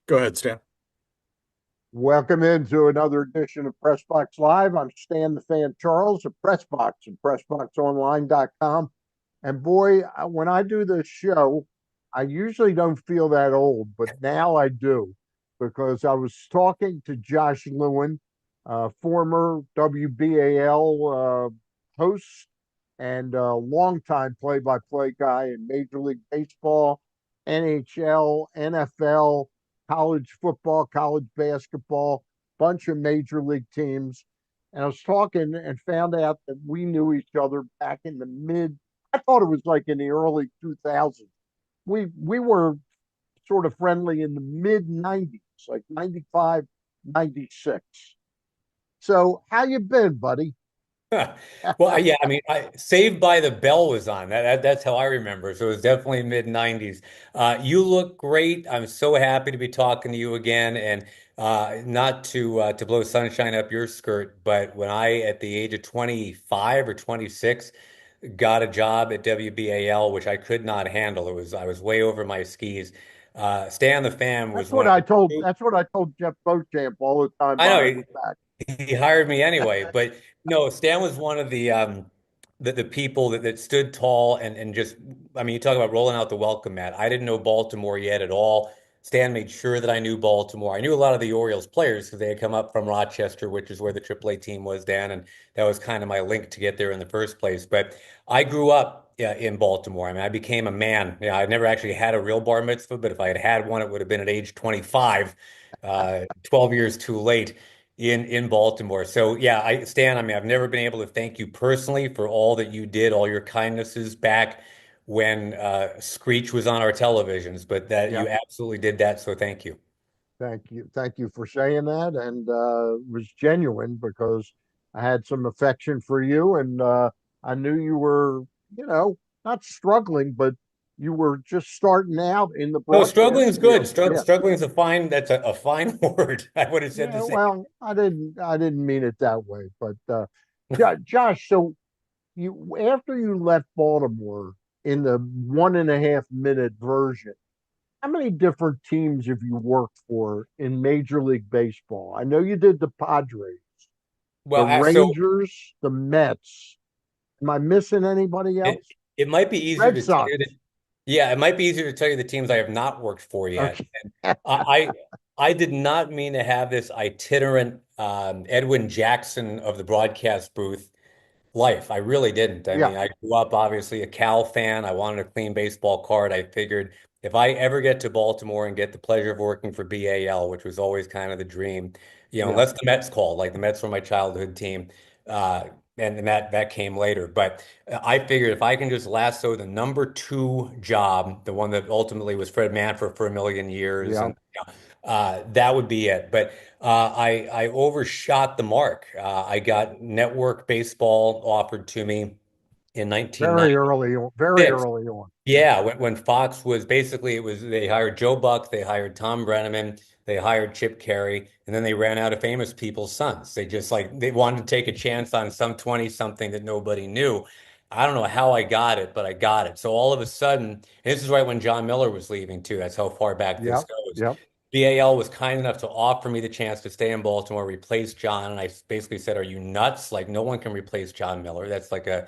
Go ahead, Stan. Welcome into another edition of Pressbox Live. I'm Stan the Fan Charles of Pressbox and PressBoxOnline.com. And boy, when I do this show, I usually don't feel that old, but now I do because I was talking to Josh Lewin, former WBAL host and longtime play-by-play guy in Major League Baseball, NHL, NFL, college football, college basketball, bunch of major league teams. And I was talking and found out that we knew each other back in the I thought it was like in the early 2000s. We were sort of friendly in the mid 90s, like 95, 96. So how you been, buddy? Well, yeah, I mean, Saved by the Bell was on. That's how I remember. So it was definitely mid 90s. You look great. I'm so happy to be talking to you again. And not to blow sunshine up your skirt, but when I, at the age of 25 or 26, got a job at WBAL, which I could not handle. I was way over my skis. Stan the Fan was one of the few. That's what I told Jeff Beauchamp all the time I know. behind his back. He hired me anyway, but no, Stan was one of the people that stood tall and just, I mean, you talk about rolling out the welcome mat. I didn't know Baltimore yet at all. Stan made sure that I knew Baltimore. I knew a lot of the Orioles players because they had come up from Rochester, which is where the AAA team was, Dan, and that was kind of my link to get there in the first place. But I grew up, yeah, in Baltimore. I mean, I became a man. Yeah, I never actually had a real bar mitzvah, but if I had had one, it would have been at age 25, 12 years too late in Baltimore. So yeah, Stan, I mean, I've never been able to thank you personally for all that you did, all your kindnesses back when Screech was on our televisions, but that Yeah. you absolutely did that. So thank you. Thank you. Thank you for saying that. And it was genuine because I had some affection for you and I knew you were, you know, not struggling, but you were just starting out in the No, struggling broadcast is good. field. Yeah. Struggling is a fine, that's a fine word. I would have said the Yeah, same. well, I didn't mean it that way, but Josh, so you after you left Baltimore in the 1.5 minute version, how many different teams have you worked for in Major League Baseball? I know you did the Padres, the Well, so Rangers, the Mets. Am I missing anybody it else? it might be easier Red to tell Sox. you that, yeah, it might be easier to tell you the teams I have not worked for yet. Okay. I I did not mean to have this itinerant Edwin Jackson of the broadcast booth life. I really didn't. I Yeah. mean, I grew up obviously a Cal fan. I wanted a clean baseball card. I figured if I ever get to Baltimore and get the pleasure of working for BAL, which was always kind of the dream, Yeah. unless the Mets called, like the Mets were my childhood team, uh, and that came later. But I figured if I can just lasso the number two job, the one that ultimately was Fred Manfred for a million years, Yeah. and that would be it. But I overshot the mark. I got network baseball offered to me in Very 1996. early on. Very early on. Yeah. Yeah, when Fox was basically it was they hired Joe Buck, they hired Tom Brenneman, they hired Chip Carey, and then they ran out of famous people's sons. They just like they wanted to take a chance on some 20 something that nobody knew. I don't know how I got it, but I got it. So all of a sudden, and this is right when John Miller was leaving too. That's how far back this Yeah. goes. Yeah. BAL was kind enough to offer me the chance to stay in Baltimore, replace John, and I basically said, "Are you nuts? Like no one can replace John Miller. That's like a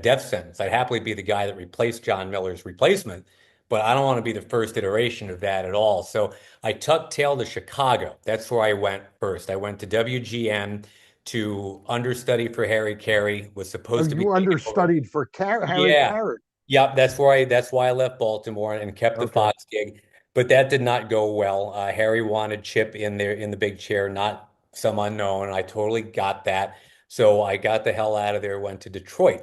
death sentence. I'd happily be the guy that replaced John Miller's replacement, but I don't want to be the first iteration of that at all." So I tucked tail to Chicago. That's where I went first. I went to WGN to understudy for Harry Carey, was Oh, supposed to be you taking over. understudied for Harry Yeah. Carey. Yep, that's why I left Baltimore and kept the Okay. Fox gig. But that did not go well. Harry wanted Chip in there in the big chair, not some unknown. And I totally got that. So I got the hell out of there, went to Detroit.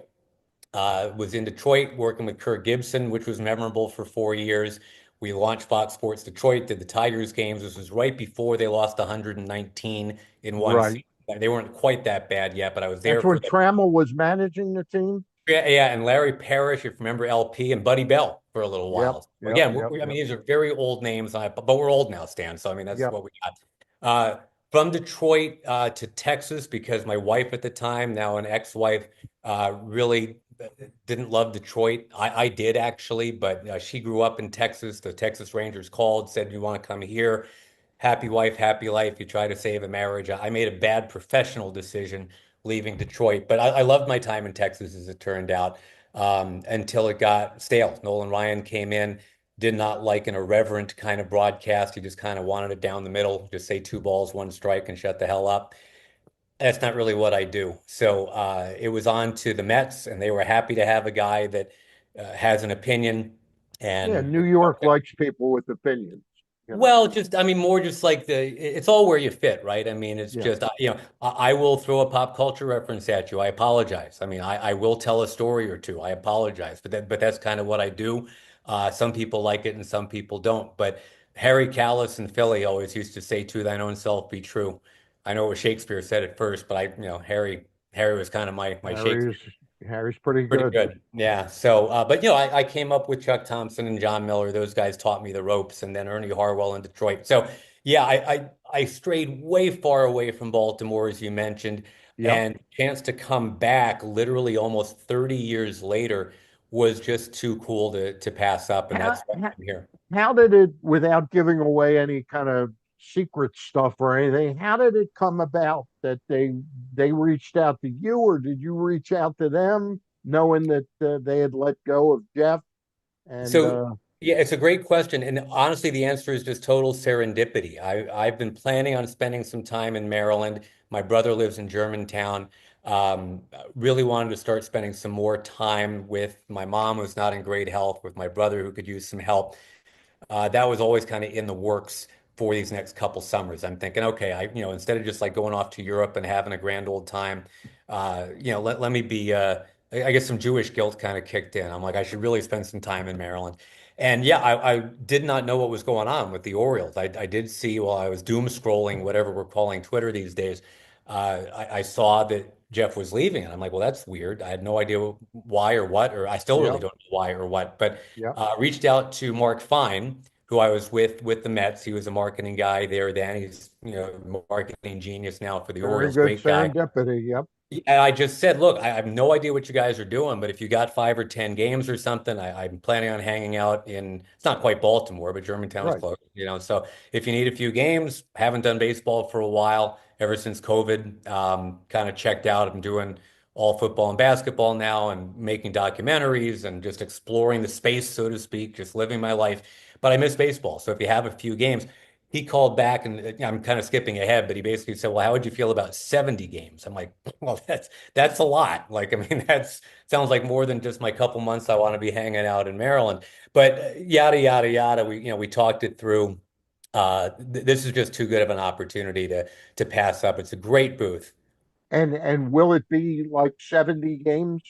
Was in Detroit working with Kirk Gibson, which was memorable for 4 years. We launched Fox Sports Detroit, did the Tigers games. This was right before they lost 119 in one Right. season. They weren't quite that bad yet, but I was there That's for when the. Trammell was managing the team. Yeah, yeah, and Larry Parrish, if you remember LP, and Buddy Bell for a little Yep. while. Yep. Again, Yep. I Yep. mean, these are very old names, but we're old now, Stan. So I mean, that's Yep. what we got. From Detroit to Texas because my wife at the time, now an ex-wife, really didn't love Detroit. I did actually, but she grew up in Texas. The Texas Rangers called, said, "You want to come here?" happy wife, happy life. You try to save a marriage. I made a bad professional decision leaving Detroit, but I loved my time in Texas as it turned out, until it got stale. Nolan Ryan came in, did not like an irreverent kind of broadcast. He just kind of wanted it down the middle, just say two balls, one strike, and shut the hell up. That's not really what I do. So it was on to the Mets, and they were happy to have a guy that has an opinion. Yeah, And New York likes people with opinions, you know. well, just I mean, more just like it's all where you fit, right? I mean, it's Yeah. just I will throw a pop culture reference at you. I apologize. I mean, I will tell a story or two. I apologize, but that's kind of what I do. Some people like it and some people don't. But Harry Callis in Philly always used to say, "To thine own self be true." I know it was Shakespeare said it first, but Harry was kind of my Shakespeare. Harry's Harry's pretty Pretty good. good. Yeah. So, but I came up with Chuck Thompson and John Miller. Those guys taught me the ropes, and then Ernie Harwell in Detroit. So, yeah, I strayed way far away from Baltimore, as you mentioned, Yep. and chance to come back literally almost 30 years later was just too cool to pass up, and How, that's why how I'm here. how did it, without giving away any kind of secret stuff or anything, how did it come about that they reached out to you, or did you reach out to them, knowing that they had let go of Jeff? And So, yeah, it's a great question. And honestly, the answer is just total serendipity. I've been planning on spending some time in Maryland. My brother lives in Germantown. Really wanted to start spending some more time with my mom, who's not in great health, with my brother, who could use some help. That was always kind of in the works for these next couple summers. I'm thinking, okay, instead of just like going off to Europe and having a grand old time, let me be, I guess some Jewish guilt kind of kicked in. I'm like, I should really spend some time in Maryland. And yeah, I did not know what was going on with the Orioles. I did see while I was doom scrolling, whatever we're calling Twitter these days, I saw that Jeff was leaving. And I'm like, well, that's weird. I had no idea why or what, or I still really yep, don't know why or what. But yep, reached out to Mark Fine, who I was with the Mets. He was a marketing guy there then. He's marketing genius now for the very Orioles. good Great guy. serendipity. Yep, And I just said, look, I have no idea what you guys are doing, but if you got 5 or 10 games or something, I'm planning on hanging out in, it's not quite Baltimore, but Germantown is right. close, So if you need a few games, haven't done baseball for a while, ever since COVID, kind of checked out. I'm doing all football and basketball now and making documentaries and just exploring the space, so to speak, just living my life. But I miss baseball. So if you have a few games, he called back and I'm kind of skipping ahead, but he basically said, "Well, how would you feel about 70 games?" I'm like, "Well, that's a lot. Like, I mean, that's sounds like more than just my couple months I want to be hanging out in Maryland." But yada yada yada. We talked it through. This is just too good of an opportunity to pass up. It's a great booth. And will it be like 70 games?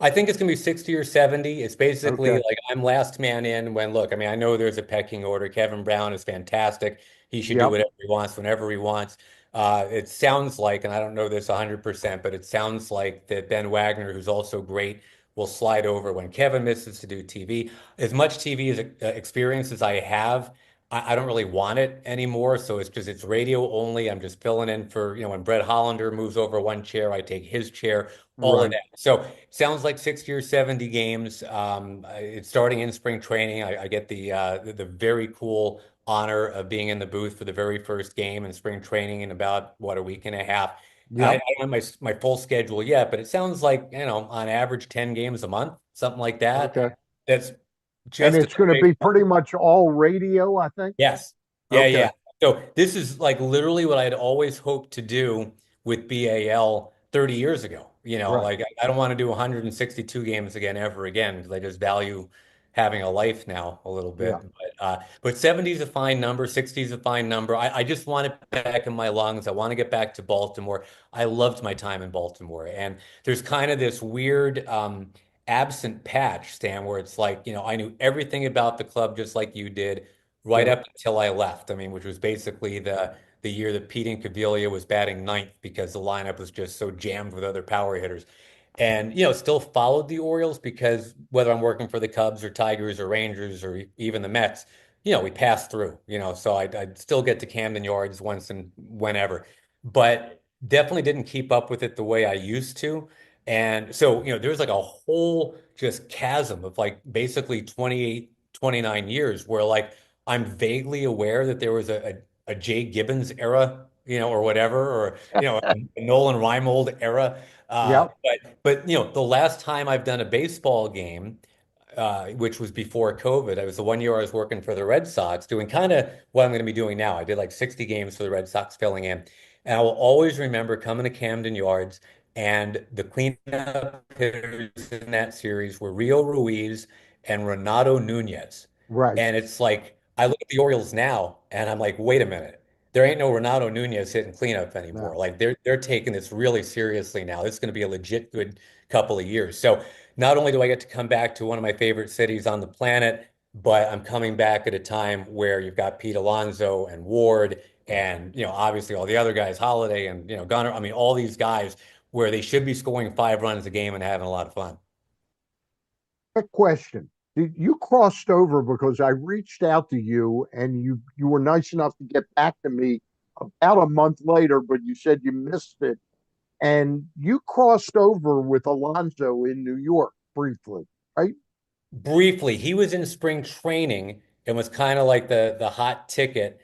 I think it's going to be 60 or 70. It's basically Okay. like I'm last man in when, look, I mean, I know there's a pecking order. Kevin Brown is fantastic. He should do Yep. whatever he wants whenever he wants. It sounds like, and I don't know this 100%, but it sounds like that Ben Wagner, who's also great, will slide over when Kevin misses to do TV. As much TV as experience as I have, I don't really want it anymore. So it's radio only. I'm just filling in for, when Brett Hollander moves over one chair, I take his chair, all of Right. that. So sounds like 60 or 70 games. It's starting in spring training. I get the very cool honor of being in the booth for the very first game in spring training in about what a week and a half. I Yep. don't have my full schedule yet, but it sounds like, on average 10 games a month, something like that. Okay. That's And just it's going to be pretty much all radio, I think. yes. Yeah, Okay. yeah. So this is like literally what I'd always hoped to do with BAL 30 years ago. Right. Like I don't want to do 162 games again ever again because I just value having a life now a little Yeah. bit. But 70 is a fine number, 60 is a fine number. I just want it back in my lungs. I want to get back to Baltimore. I loved my time in Baltimore. And there's kind of this weird absent patch, Stan, where it's like, I knew everything about the club just like you did right Yeah. up until I left. I mean, which was basically the year that Pete Incaviglia was batting ninth because the lineup was just so jammed with other power hitters. And, still followed the Orioles because whether I'm working for the Cubs or Tigers or Rangers or even the Mets, we passed through, so I'd still get to Camden Yards once and whenever, but definitely didn't keep up with it the way I used to. And so, there's like a whole just chasm of like basically 28, 29 years where like I'm vaguely aware that there was a Jay Gibbons era, or whatever, or a Nolan Reimold era. Yep. But the last time I've done a baseball game, which was before COVID, I was the one year I was working for the Red Sox, doing kind of what I'm going to be doing now. I did like 60 games for the Red Sox, filling in, and I will always remember coming to Camden Yards. And the cleanup hitters in that series were Rio Ruiz and Renato Nunez. Right. And it's like, I look at the Orioles now and I'm like, wait a minute. There ain't no Renato Nunez hitting cleanup anymore. No. Like they're taking this really seriously now. It's going to be a legit good couple of years. So not only do I get to come back to one of my favorite cities on the planet, but I'm coming back at a time where you've got Pete Alonso and Ward and obviously all the other guys, Holiday and Gunnar. I mean, all these guys where they should be scoring 5 runs a game and having a lot of fun. Quick question. You crossed over because I reached out to you and you were nice enough to get back to me about a month later, but you said you missed it. And you crossed over with Alonso in New York briefly, right? Briefly, he was in spring training and was kind of like the hot ticket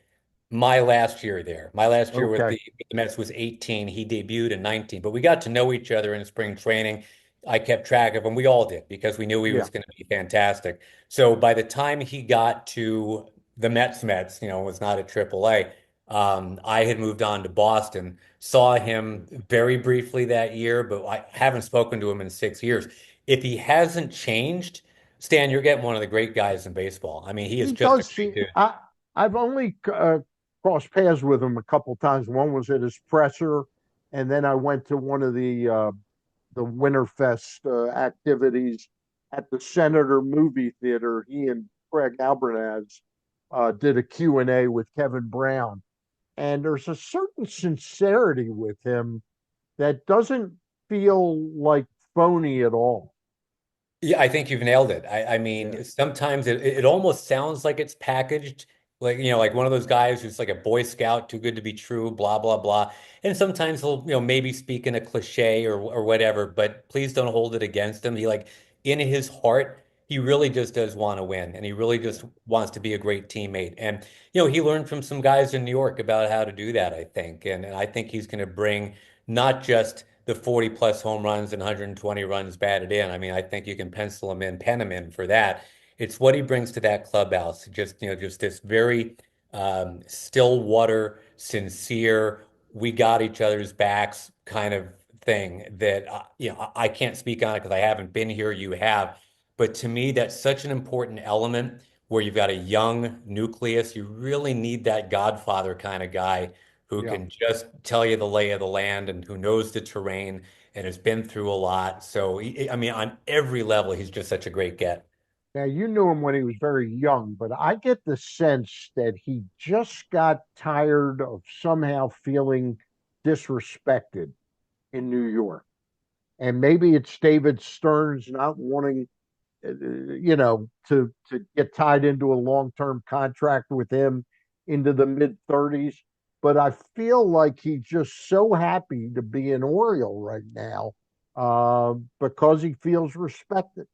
my last year there. My last year with Okay. the Mets was 18. He debuted in 19, but we got to know each other in spring training. I kept track of him. We all did because we knew he Yeah. was going to be fantastic. So by the time he got to the Mets, was not at AAA. I had moved on to Boston, saw him very briefly that year, but I haven't spoken to him in 6 years. If he hasn't changed, Stan, you're getting one of the great guys in baseball. I mean, he is He just a does great see. dude. I've only crossed paths with him a couple times. One was at his presser, and then I went to one of the Winterfest activities at the Senator Movie Theater. He and Craig Albernaz did a Q&A with Kevin Brown, and there's a certain sincerity with him that doesn't feel like phony at all. Yeah, I think you've nailed it. I Yeah, mean, sometimes it almost sounds like it's packaged, like, like one of those guys who's like a Boy Scout, too good to be true, blah, blah, blah. And sometimes he'll, maybe speak in a cliche or whatever, but please don't hold it against him. He like in his heart, he really just does want to win and he really yeah, just wants to be a great teammate. And, he learned from some guys in New York about how to do that, I think. And I think he's going to bring not just the 40 plus home runs and 120 runs batted in. I mean, I think you can pencil him in, pen him in for that. It's what he brings to that clubhouse. Just this very still water, sincere, we got each other's backs kind of thing that, I can't speak on it because I haven't been here. You have. But to me, that's such an important element where you've got a young nucleus. You really need that Godfather kind of guy who yeah. can just tell you the lay of the land and who knows the terrain and has been through a lot. So, I mean, on every level, he's just such a great get. Now, you knew him when he was very young, but I get the sense that he just got tired of somehow feeling disrespected in New York. And maybe it's David Stearns not wanting, to get tied into a long-term contract with him into the mid 30s. But I feel like he's just so happy to be an Oriole right now because he feels respected.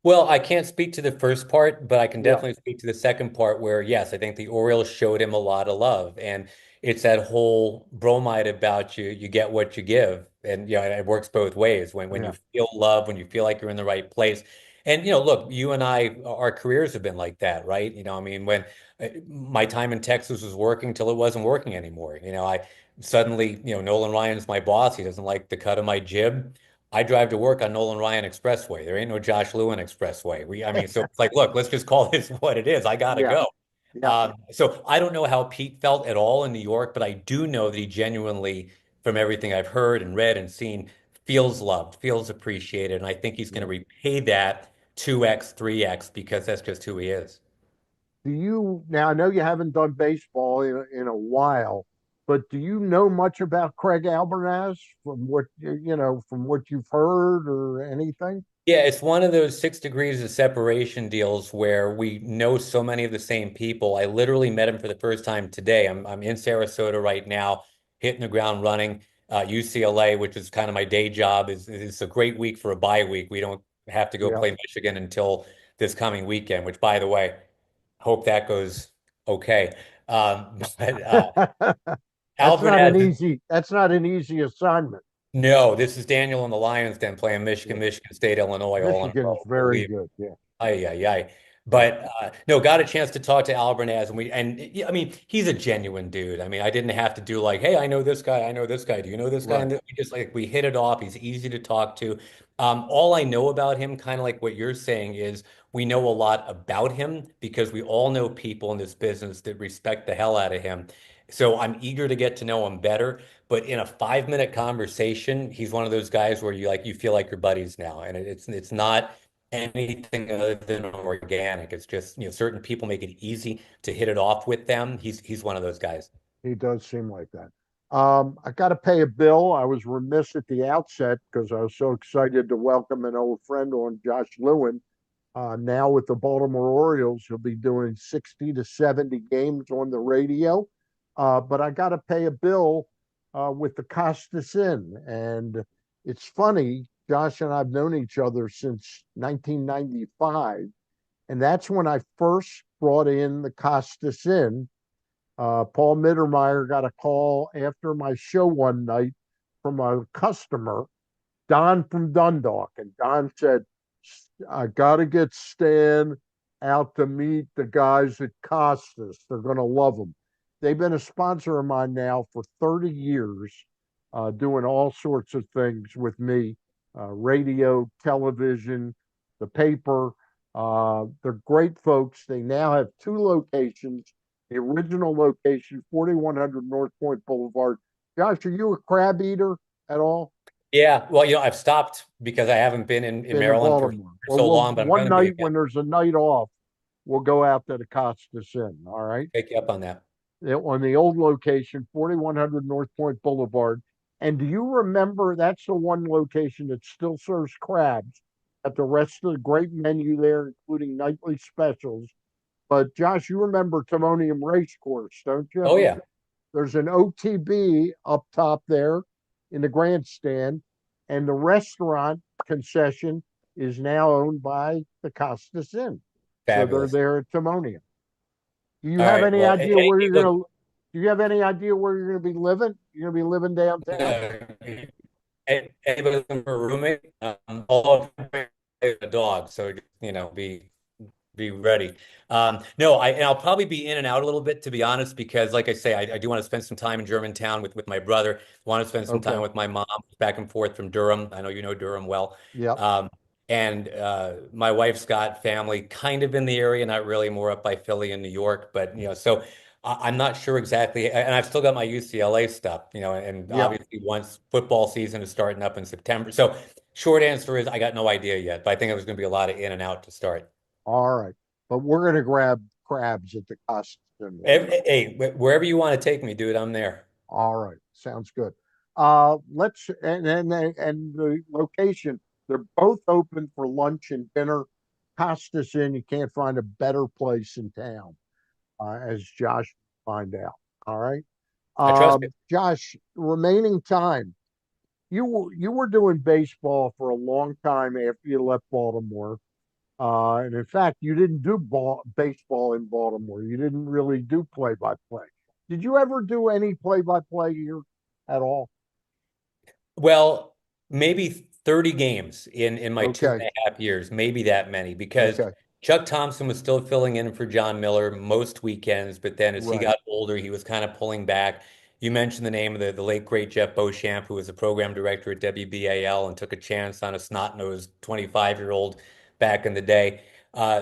Well, I can't speak to the first part, but I can Yeah, definitely speak to the second part where, yes, I think the Orioles showed him a lot of love. And it's that whole bromide about you get what you give. And, it works both ways. When you yeah, feel love, when you feel like you're in the right place. And, look, you and I, our careers have been like that, right? I mean, when my time in Texas was working till it wasn't working anymore. I suddenly, Nolan Ryan's my boss. He doesn't like the cut of my jib. I drive to work on Nolan Ryan Expressway. There ain't no Josh Lewin Expressway. I mean, so it's like, look, let's just call this what it is. I gotta yeah, go. yeah. So I don't know how Pete felt at all in New York, but I do know that he genuinely, from everything I've heard and read and seen, feels loved, feels appreciated, and I think he's going to Yeah. repay that 2x, 3x because that's just who he is. Do you now? I know you haven't done baseball in a while, but do you know much about Craig Albernaz from what from what you've heard or anything? Yeah, it's one of those 6 degrees of separation deals where we know so many of the same people. I literally met him for the first time today. I'm in Sarasota right now, hitting the ground running. UCLA, which is kind of my day job, is a great week for a bye week. We don't have to go Yeah. play Michigan until this coming weekend, which, by the way, hope that goes okay. But Albert That's not an easy assignment. no, this is Daniel and the Lions Den playing Yeah. Michigan State, Illinois, all in a Michigan's row. very good. Yeah. Ay, ay, ay. Yeah. But no, got a chance to talk to Albernaz, and yeah, I mean, he's a genuine dude. I mean, I didn't have to do like, hey, I know this guy, I know this guy. Do you know this guy? Right. And we just like we hit it off. He's easy to talk to. All I know about him, kind of like what you're saying, is we know a lot about him because we all know people in this business that respect the hell out of him. So I'm eager to get to know him better. But in a 5 minute conversation, he's one of those guys where you feel like you're buddies now, and it's not anything other than organic. It's just, certain people make it easy to hit it off with them. He's one of those guys. He does seem like that. I got to pay a bill. I was remiss at the outset because I was so excited to welcome an old friend on, Josh Lewin. Now with the Baltimore Orioles, he'll be doing 60 to 70 games on the radio. But I got to pay a bill with the Costas Inn. And it's funny, Josh and I've known each other since 1995. And that's when I first brought in the Costas Inn. Paul Mittermeier got a call after my show one night from a customer, Don from Dundalk. And Don said, I got to get Stan out to meet the guys at Costas. They're going to love them. They've been a sponsor of mine now for 30 years, doing all sorts of things with me, radio, television, the paper. They're great folks. They now have two locations. The original location, 4100 North Point Boulevard. Josh, are you a crab eater at all? Yeah, well, I've stopped because I haven't been in Been to Maryland Baltimore? for Well, so long, but I'm one going to be night again. when there's a night off, we'll go out to the Costas Inn. All right. Take you up on that. On the old location, 4100 North Point Boulevard. And do you remember that's the one location that still serves crabs at the rest of the great menu there, including nightly specials? But Josh, you remember Timonium Racecourse, don't you? Oh yeah, There's an OTB up top there in the grandstand, and the restaurant concession is now owned by the Costas Inn. So they're fabulous. there at Timonium. Do you All have right, any well, idea where you're look, gonna? Do you have any idea where you're gonna be living? You're gonna be living downtown? anybody looking for a roommate? All a dog, so be ready. No, and I'll probably be in and out a little bit, to be honest, because like I say, I do want to spend some time in Germantown with my brother. Want to spend some time Okay. with my mom, back and forth from Durham. I know you know Durham well. Yep. And my wife's got family kind of in the area, not really, more up by Philly and New York, but so I'm not sure exactly. And I've still got my UCLA stuff, and Yep. obviously once football season is starting up in September. So short answer is I got no idea yet, but I think it was going to be a lot of in and out to start. All right. But we're gonna grab crabs at the Costas Inn one night. Hey, wherever you want to take me, dude, I'm there. All right, sounds good. Let's and the location. They're both open for lunch and dinner. Costas Inn. You can't find a better place in town, as Josh find out. All right, I trust you. Josh. Remaining time. You were doing baseball for a long time after you left Baltimore. And in fact, you didn't do baseball in Baltimore. You didn't really do play by play. Did you ever do any play by play here at all? Well, maybe 30 games in my two Okay. and a half years, maybe that many, because Okay. Chuck Thompson was still filling in for John Miller most weekends, but then as he Right. got older, he was kind of pulling back. You mentioned the name of the late great Jeff Beauchamp, who was the program director at WBAL and took a chance on a snot-nosed 25-year-old back in the day.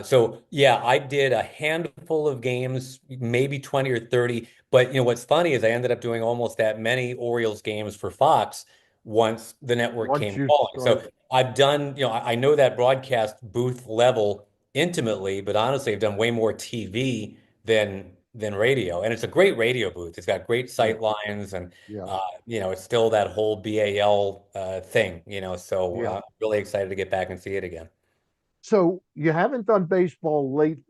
So yeah, I did a handful of games, maybe 20 or 30. But what's funny is I ended up doing almost that many Orioles games for Fox once the network Once came you calling. start, So I've done, I know that broadcast booth level intimately, but honestly, I've done way more TV than radio. And it's a great radio booth. It's got great yeah, sight lines and yeah, it's still that whole BAL thing, so yeah. really excited to get back and see it again. So you haven't done baseball lately.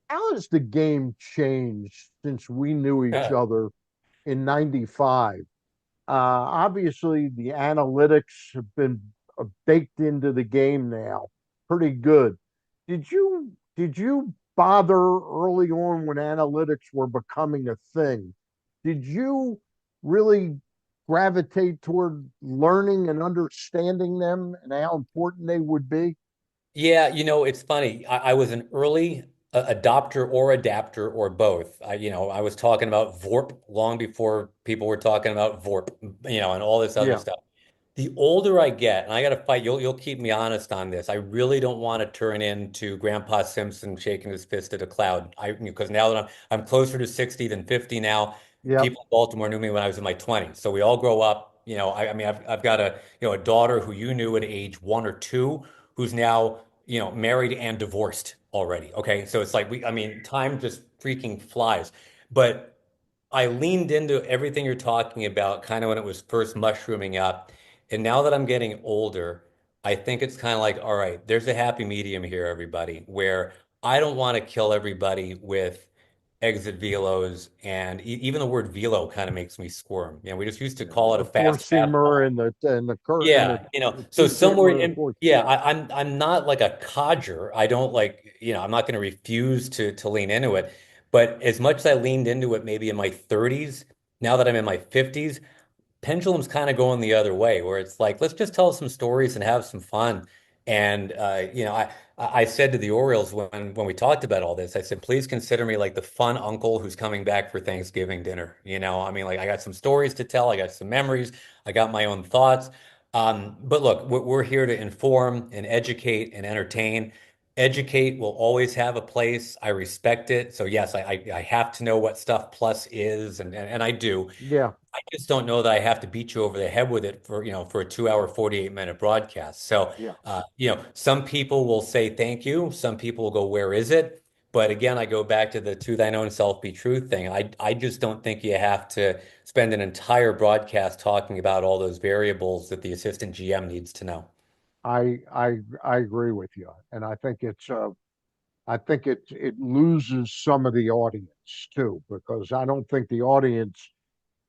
How has the game changed since we knew each other in '95? Obviously, the analytics have been baked into the game now, pretty good. Did you bother early on when analytics were becoming a thing. Did you really gravitate toward learning and understanding them and how important they would be? Yeah, it's funny. I was an early adopter or adapter or both. I was talking about VoRP long before people were talking about VoRP, and all this other Yeah, stuff. The older I get, and I got to fight, you'll keep me honest on this. I really don't want to turn into Grandpa Simpson shaking his fist at a cloud. Because now that I'm closer to 60 than 50 now. yep. People in Baltimore knew me when I was in my 20s. So we all grow up. I mean, I've got a daughter who you knew at age 1 or 2, who's now, married and divorced already. Okay. So it's like I mean, time just freaking flies. But I leaned into everything you're talking about kind of when it was first mushrooming up. And now that I'm getting older, I think it's kind of like, all right, there's a happy medium here, everybody, where I don't want to kill everybody with exit velos. And even the word velo kind of makes me squirm. We just used to call it a The four fast seamer fastball. and the Yeah, the so two somewhere seamer and the in, four. yeah, I'm not like a codger. I don't like, I'm not going to refuse to lean into it. But as much as I leaned into it maybe in my 30s, now that I'm in my 50s, pendulum's kind of going the other way, where it's like, let's just tell some stories and have some fun. And I said to the Orioles when we talked about all this, I said, please consider me like the fun uncle who's coming back for Thanksgiving dinner. I mean, like I got some stories to tell, I got some memories, I got my own thoughts. But look, we're here to inform and educate and entertain. Educate will always have a place. I respect it. So yes, I have to know what Stuff Plus is, and I do. Yeah, I just don't know that I have to beat you over the head with it for a 2 hour, 48-minute broadcast. So, yeah. some people will say thank you. Some people will go, where is it? But again, I go back to the to thine own self be true thing. I just don't think you have to spend an entire broadcast talking about all those variables that the assistant GM needs to know. I agree with you, and I think it loses some of the audience too, because I don't think the audience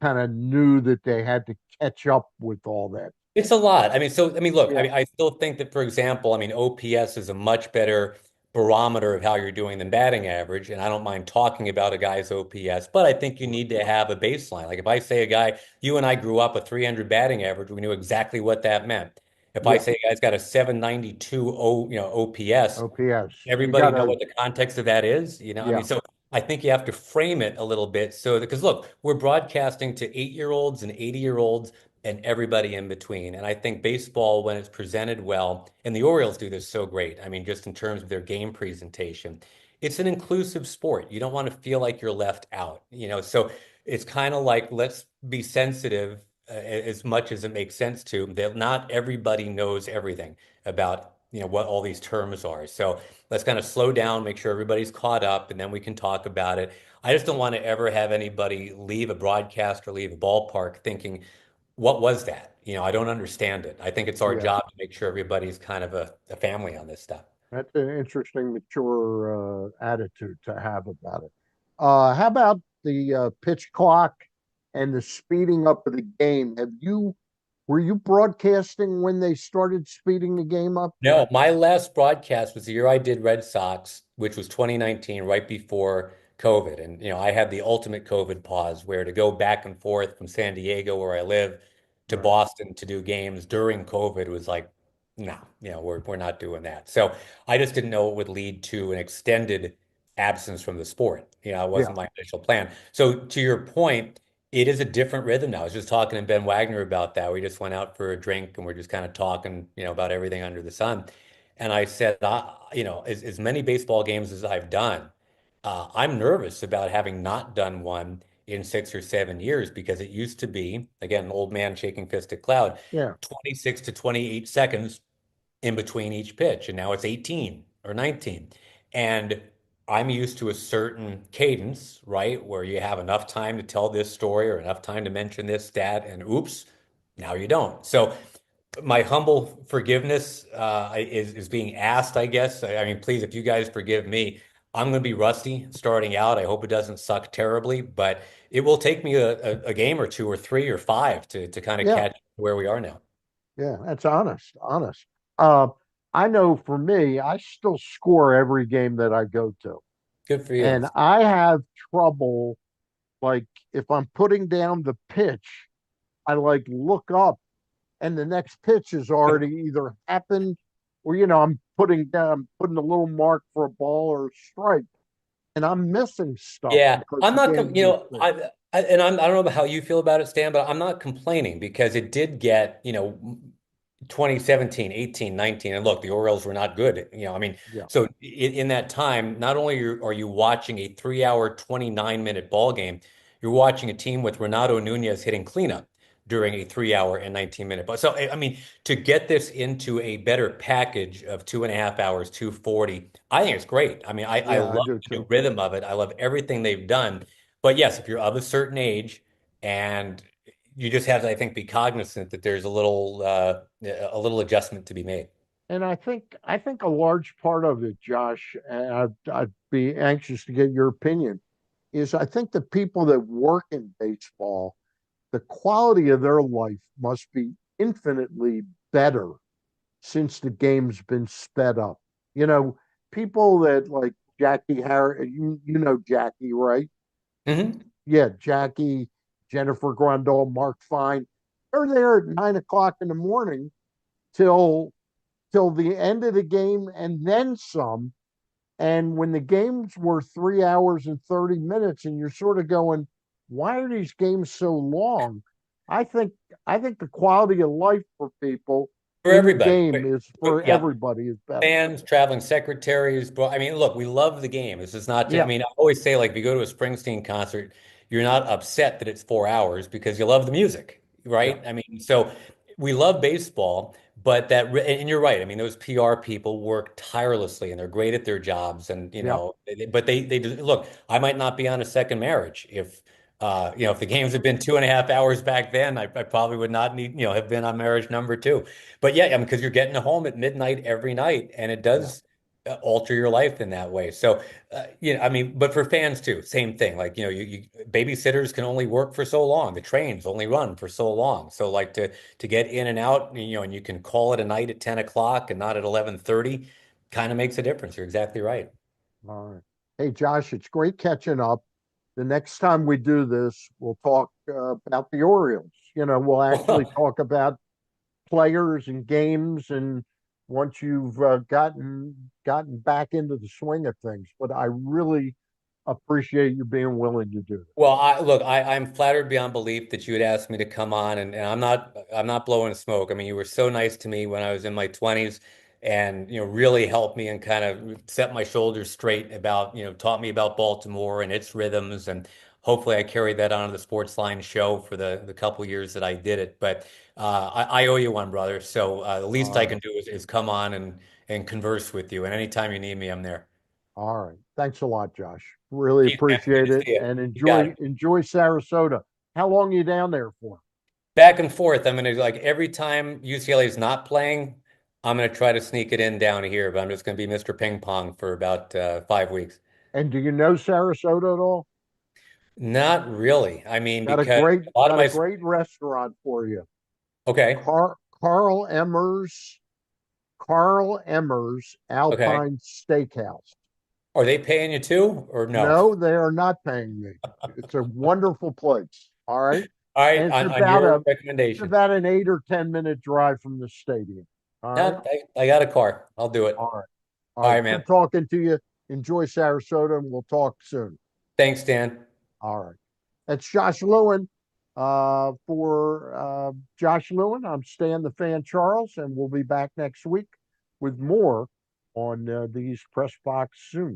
kind of knew that they had to catch up with all that. It's a lot. I mean, look, Yeah, I still think that, for example, I mean, OPS is a much better barometer of how you're doing than batting average. And I don't mind talking about a guy's OPS, but I think you need to have a baseline. Like if I say a guy, you and I grew up a 300 batting average, we knew exactly what that meant. If I yeah. say a guy's got a 792 OPS, OPS. You everybody know gotta, what the context of that is, I mean, yeah, so I think you have to frame it a little bit so because look, we're broadcasting to 8-year-olds and 80-year-olds and everybody in between. And I think baseball, when it's presented well, and the Orioles do this so great. I mean, just in terms of their game presentation, it's an inclusive sport. You don't want to feel like you're left out, so it's kind of like let's be sensitive as much as it makes sense to that not everybody knows everything about what all these terms are. So let's kind of slow down, make sure everybody's caught up, and then we can talk about it. I just don't want to ever have anybody leave a broadcast or leave a ballpark thinking, what was that? I don't understand it. I think it's our yeah. job to make sure everybody's kind of a family on this stuff. That's an interesting, mature attitude to have about it. How about the pitch clock and the speeding up of the game? Were you broadcasting when they started speeding the game up? No, my last broadcast was the year I did Red Sox, which was 2019, right before COVID. And, I had the ultimate COVID pause where to go back and forth from San Diego, where I live, to Right. Boston to do games during COVID was like, no, we're not doing that. So I just didn't know it would lead to an extended absence from the sport. It Yeah. wasn't my initial plan. So to your point, it is a different rhythm now. I was just talking to Ben Wagner about that. We just went out for a drink and we're just kind of talking, about everything under the sun. And I said, as many baseball games as I've done, I'm nervous about having not done one in 6 or 7 years because it used to be, again, an old man shaking fist at cloud, Yeah. 26 to 28 seconds in between each pitch. And now it's 18 or 19. And I'm used to a certain cadence, right? Where you have enough time to tell this story or enough time to mention this stat, and oops, now you don't. So my humble forgiveness is being asked, I guess. I mean, please, if you guys forgive me, I'm going to be rusty starting out. I hope it doesn't suck terribly, but it will take me a game or two or three or five to kind of Yeah. catch where we are now. Yeah. That's honest. Honest. Uh, I know for me, I still score every game that I go to. Good for you. And I have trouble, like, if I'm putting down the pitch, I like look up and the next pitch has already either happened or, I'm putting a little mark for a ball or a strike and I'm missing stuff Yeah, because I'm the not, game's you been know, six. I don't know how you feel about it, Stan, but I'm not complaining because it did get, 2017, 18, 19. And look, the Orioles were not good. I mean, Yeah, so in that time, not only are you watching a 3 hour, 29-minute ball game, you're watching a team with Renato Nunez hitting cleanup during a 3 hour and 19-minute. But so, I mean, to get this into a better package of 2.5 hours, 240, I think it's great. I mean, I yeah, I love do the new too. rhythm of it. I love everything they've done. But yes, if you're of a certain age and you just have to, I think, be cognizant that there's a little adjustment to be made. And I think a large part of it, Josh, and I'd be anxious to get your opinion, is I think the people that work in baseball, the quality of their life must be infinitely better since the game's been sped up. You know, people that like Jackie Harris, you know Jackie, right? Hmm. Yeah, Jackie, Jennifer Grundle, Mark Fine. They're there at 9 o'clock in the morning till the end of the game and then some. And when the games were 3 hours and 30 minutes, and you're sort of going, why are these games so long? I think I think the quality of life for people For in the everybody. game is for Yeah, everybody is better. fans, traveling secretaries, but I mean, look, we love the game. This is not just, I Yeah, mean, I always say, like, if you go to a Springsteen concert, you're not upset that it's 4 hours because you love the music, yeah, right? I mean, so we love baseball, but and you're right. I mean, those PR people work tirelessly and they're great at their jobs. And, yeah. but they do, look, I might not be on a second marriage if the games had been 2.5 hours back then, I probably would not have been on marriage number two. But yeah, I mean, because you're getting home at midnight every night, and it Yeah. does alter your life in that way. So, I mean, but for fans too, same thing. Like, babysitters can only work for so long. The trains only run for so long. So, like to get in and out, and you can call it a night at 10 o'clock and not at 11:30, kind of makes a difference. You're exactly right. All right. Hey, Josh, it's great catching up. The next time we do this, we'll talk about the Orioles. We'll actually talk about players and games, and once you've gotten back into the swing of things. But I really appreciate you being willing to do this. Well, I'm flattered beyond belief that you would ask me to come on, and I'm not blowing smoke. I mean, you were so nice to me when I was in my 20s, and really helped me and kind of set my shoulders straight about taught me about Baltimore and its rhythms, and hopefully I carried that on to the Sports Line show for the couple years that I did it. But I owe you one, brother. So the least I All can right. do is come on and converse with you, and anytime you need me, I'm there. All right. Thanks a lot, Josh. Really Peace, man. Good appreciate to it, see you. and You got enjoy it. enjoy Sarasota. How long are you down there for? Back and forth. I'm gonna like every time UCLA is not playing, I'm gonna try to sneak it in down here, but I'm just gonna be Mr. Ping Pong for about 5 weeks. And do you know Sarasota at all? Not really. I mean, Got a because great a lot of got a my great restaurant for you. okay, Carl Emmers Carl Emmers okay. Alpine Steakhouse. Are they paying you too, or no? No, they are not paying me. It's a wonderful place. All right. All And right, it's on about your a it's recommendation. about an 8 or 10 minute drive from the stadium. All right. I got a car. I'll do it. All right. All All right. right, man. Good talking to you. Enjoy Sarasota, and we'll talk soon. Thanks, Dan. All right. That's Josh Lewin. For Josh Lewin, I'm Stan the Fan Charles, and we'll be back next week with more on these press box soon.